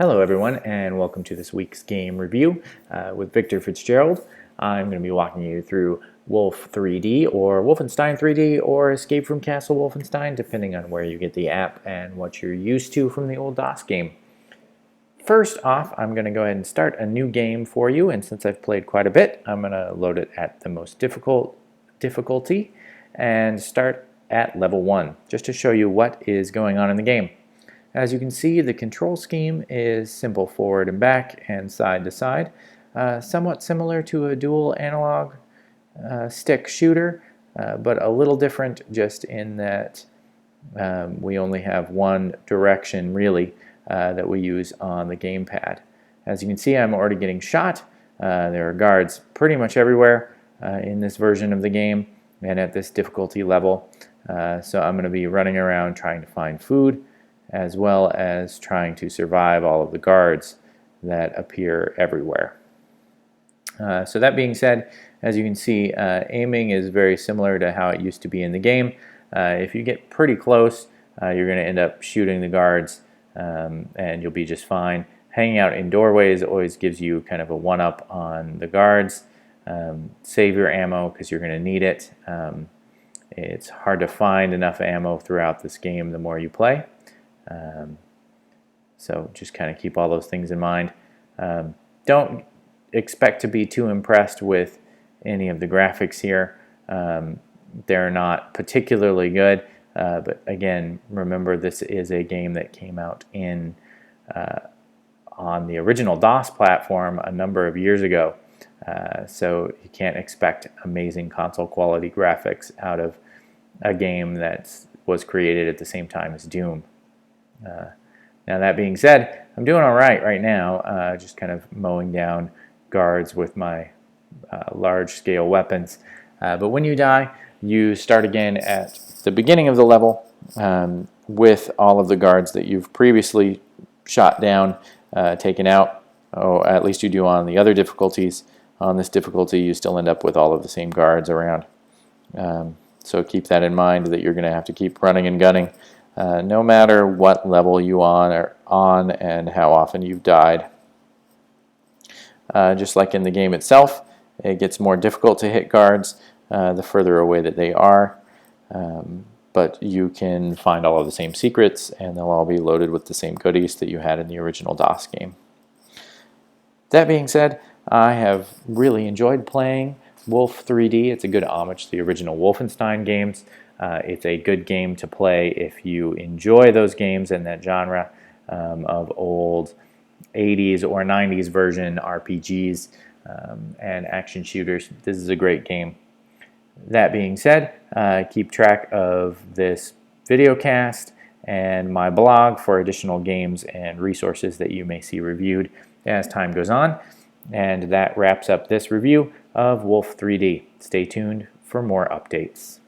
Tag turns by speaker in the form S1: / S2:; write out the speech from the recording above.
S1: Hello everyone and welcome to this week's game review with Victor Fitzgerald. I'm going to be walking you through Wolf3d or Wolfenstein 3D or Escape from Castle Wolfenstein, depending on where you get the app and what you're used to from the old DOS game. First off, I'm going to go ahead and start a new game for you, and since I've played quite a bit, I'm going to load it at the most difficulty and start at level 1, just to show you what is going on in the game. As you can see, the control scheme is simple forward and back and side to side, somewhat similar to a dual analog stick shooter, but a little different just in that we only have one direction really that we use on the gamepad. As you can see, I'm already getting shot. There are guards pretty much everywhere in this version of the game and at this difficulty level, so I'm going to be running around trying to find food, as well as trying to survive all of the guards that appear everywhere. So that being said, as you can see, aiming is very similar to how it used to be in the game. If you get pretty close, you're going to end up shooting the guards, and you'll be just fine. Hanging out in doorways always gives you kind of a one-up on the guards. Save your ammo because you're going to need it. It's hard to find enough ammo throughout this game the more you play. So just kind of keep all those things in mind. Don't expect to be too impressed with any of the graphics here. They're not particularly good, but again, remember this is a game that came out in on the original DOS platform a number of years ago. So you can't expect amazing console quality graphics out of a game that was created at the same time as Doom. Now that being said, I'm doing all right now, just kind of mowing down guards with my large-scale weapons. But when you die, you start again at the beginning of the level with all of the guards that you've previously shot down, taken out. Oh, at least you do on the other difficulties. On this difficulty, you still end up with all of the same guards around. So keep that in mind, that you're going to have to keep running and gunning. No matter what level you are on and how often you've died. Just like in the game itself, it gets more difficult to hit guards the further away that they are, but you can find all of the same secrets and they'll all be loaded with the same goodies that you had in the original DOS game. That being said, I have really enjoyed playing Wolf3d. It's a good homage to the original Wolfenstein games. It's a good game to play if you enjoy those games and that genre of old 80s or 90s version RPGs and action shooters. This is a great game. That being said, keep track of this video cast and my blog for additional games and resources that you may see reviewed as time goes on. And that wraps up this review of Wolf3d. Stay tuned for more updates.